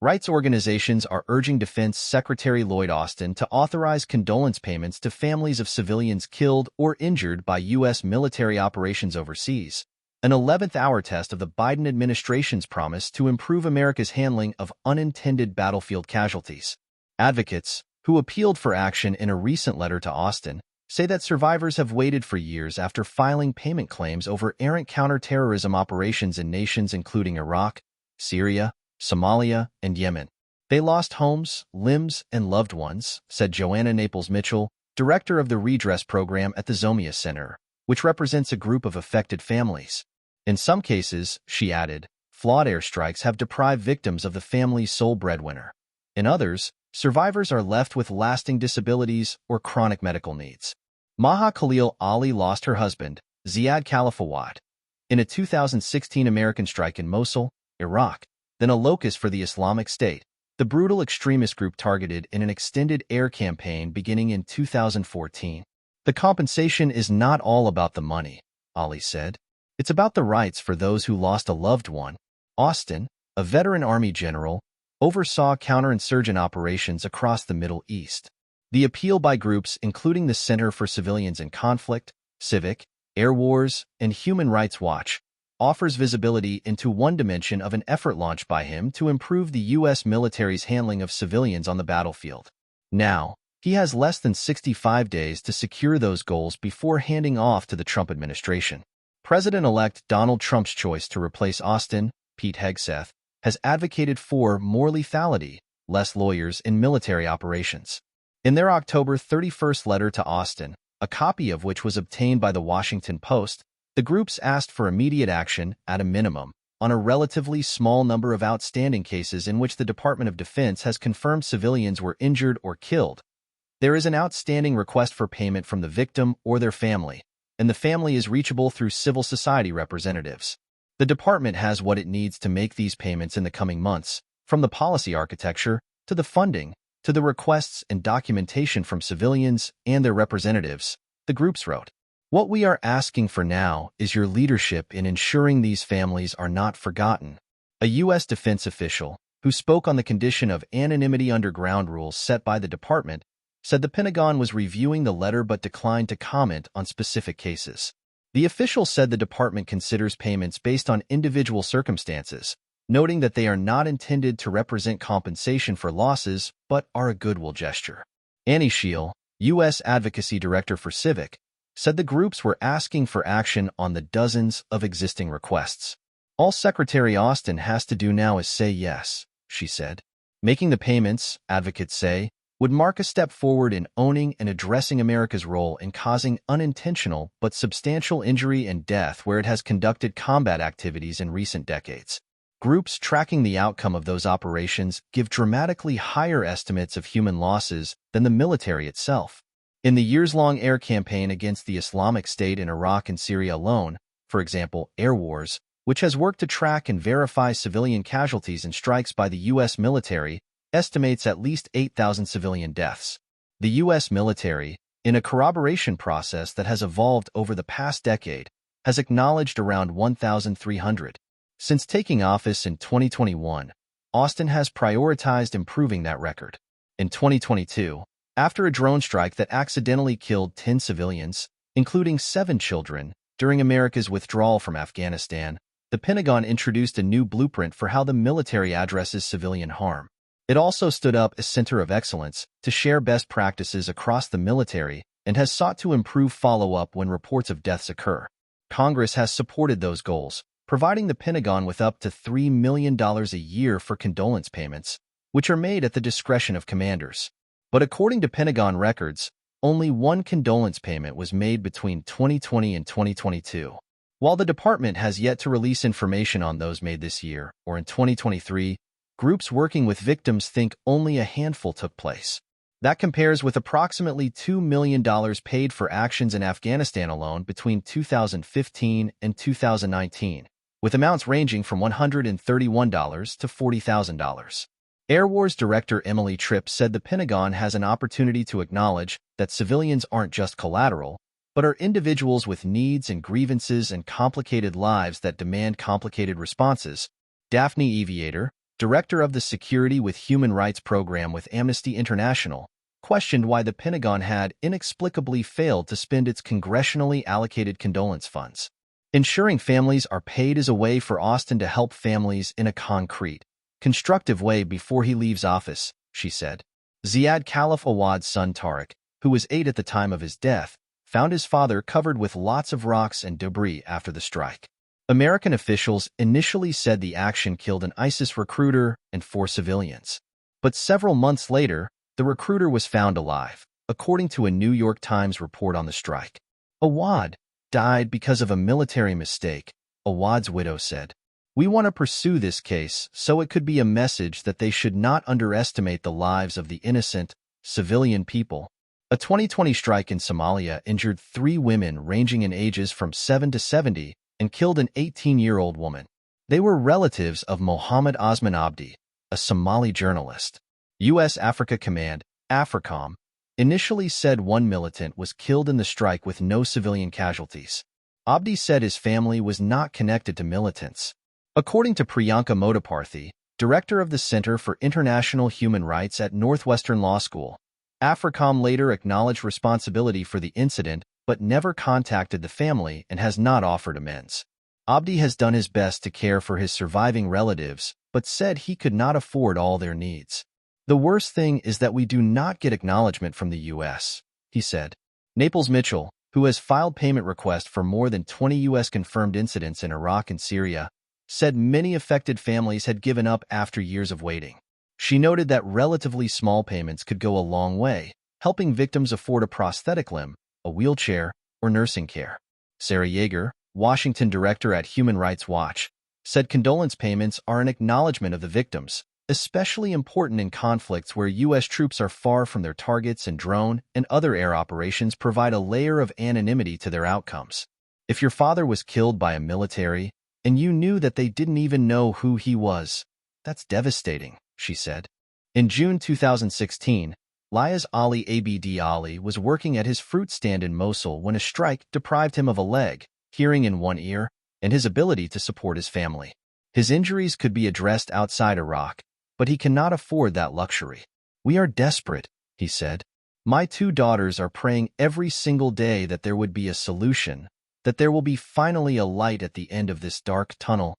Rights organizations are urging Defense Secretary Lloyd Austin to authorize condolence payments to families of civilians killed or injured by U.S. military operations overseas, an 11th-hour test of the Biden administration's promise to improve America's handling of unintended battlefield casualties. Advocates, who appealed for action in a recent letter to Austin, say that survivors have waited for years after filing payment claims over errant counterterrorism operations in nations including Iraq, Syria, Somalia, and Yemen. They lost homes, limbs, and loved ones, said Joanna Naples-Mitchell, director of the Redress Program at the Zomia Center, which represents a group of affected families. In some cases, she added, flawed airstrikes have deprived victims of the family's sole breadwinner. In others, survivors are left with lasting disabilities or chronic medical needs. Maha Khalil Ali lost her husband, Ziad Khalifawad, in a 2016 American strike in Mosul, Iraq, then a locus for the Islamic State, the brutal extremist group targeted in an extended air campaign beginning in 2014. The compensation is not all about the money, Ali said. It's about the rights for those who lost a loved one. Austin, a veteran Army general, oversaw counterinsurgent operations across the Middle East. The appeal by groups including the Center for Civilians in Conflict, Civic, Air Wars, and Human Rights Watch offers visibility into one dimension of an effort launched by him to improve the U.S. military's handling of civilians on the battlefield. Now, he has less than 65 days to secure those goals before handing off to the Trump administration. President-elect Donald Trump's choice to replace Austin, Pete Hegseth, has advocated for more lethality, less lawyers in military operations. In their October 31st letter to Austin, a copy of which was obtained by the Washington Post, the groups asked for immediate action, at a minimum, on a relatively small number of outstanding cases in which the Department of Defense has confirmed civilians were injured or killed. There is an outstanding request for payment from the victim or their family, and the family is reachable through civil society representatives. The department has what it needs to make these payments in the coming months, from the policy architecture, to the funding, to the requests and documentation from civilians and their representatives, the groups wrote. What we are asking for now is your leadership in ensuring these families are not forgotten. A U.S. defense official, who spoke on the condition of anonymity under ground rules set by the department, said the Pentagon was reviewing the letter but declined to comment on specific cases. The official said the department considers payments based on individual circumstances, noting that they are not intended to represent compensation for losses but are a goodwill gesture. Annie Scheel, U.S. Advocacy Director for Civic, said the groups were asking for action on the dozens of existing requests. All Secretary Austin has to do now is say yes, she said. Making the payments, advocates say, would mark a step forward in owning and addressing America's role in causing unintentional but substantial injury and death where it has conducted combat activities in recent decades. Groups tracking the outcome of those operations give dramatically higher estimates of human losses than the military itself. In the years-long air campaign against the Islamic State in Iraq and Syria alone, for example, Air Wars, which has worked to track and verify civilian casualties in strikes by the U.S. military, estimates at least 8,000 civilian deaths. The U.S. military, in a corroboration process that has evolved over the past decade, has acknowledged around 1,300. Since taking office in 2021, Austin has prioritized improving that record. In 2022, after a drone strike that accidentally killed 10 civilians, including 7 children, during America's withdrawal from Afghanistan, the Pentagon introduced a new blueprint for how the military addresses civilian harm. It also stood up a center of excellence to share best practices across the military and has sought to improve follow-up when reports of deaths occur. Congress has supported those goals, providing the Pentagon with up to $3 million a year for condolence payments, which are made at the discretion of commanders. But according to Pentagon records, only one condolence payment was made between 2020 and 2022. While the department has yet to release information on those made this year or in 2023, groups working with victims think only a handful took place. That compares with approximately $2 million paid for actions in Afghanistan alone between 2015 and 2019, with amounts ranging from $131 to $40,000. Air Wars Director Emily Tripp said the Pentagon has an opportunity to acknowledge that civilians aren't just collateral, but are individuals with needs and grievances and complicated lives that demand complicated responses. Daphne Aviator, director of the Security with Human Rights program with Amnesty International, questioned why the Pentagon had inexplicably failed to spend its congressionally allocated condolence funds. Ensuring families are paid is a way for Austin to help families in a concrete, constructive way before he leaves office, she said. Ziad Khalif Awad's son Tariq, who was 8 at the time of his death, found his father covered with lots of rocks and debris after the strike. American officials initially said the action killed an ISIS recruiter and 4 civilians. But several months later, the recruiter was found alive, according to a New York Times report on the strike. Awad died because of a military mistake, Awad's widow said. We want to pursue this case so it could be a message that they should not underestimate the lives of the innocent, civilian people. A 2020 strike in Somalia injured 3 women ranging in ages from 7 to 70 and killed an 18-year-old woman. They were relatives of Mohammed Osman Abdi, a Somali journalist. U.S. Africa Command, AFRICOM, initially said 1 militant was killed in the strike with no civilian casualties. Abdi said his family was not connected to militants. According to Priyanka Modaparthi, director of the Center for International Human Rights at Northwestern Law School, AFRICOM later acknowledged responsibility for the incident but never contacted the family and has not offered amends. Abdi has done his best to care for his surviving relatives, but said he could not afford all their needs. The worst thing is that we do not get acknowledgement from the U.S., he said. Naples Mitchell, who has filed payment requests for more than 20 U.S. confirmed incidents in Iraq and Syria, said many affected families had given up after years of waiting. She noted that relatively small payments could go a long way, helping victims afford a prosthetic limb, a wheelchair, or nursing care. Sarah Yeager, Washington director at Human Rights Watch, said condolence payments are an acknowledgement of the victims, especially important in conflicts where U.S. troops are far from their targets and drone and other air operations provide a layer of anonymity to their outcomes. If your father was killed by a military and you knew that they didn't even know who he was, that's devastating, she said. In June 2016, Liaz Ali Abd Ali was working at his fruit stand in Mosul when a strike deprived him of a leg, hearing in one ear, and his ability to support his family. His injuries could be addressed outside Iraq, but he cannot afford that luxury. We are desperate, he said. My 2 daughters are praying every single day that there would be a solution, that there will be finally a light at the end of this dark tunnel,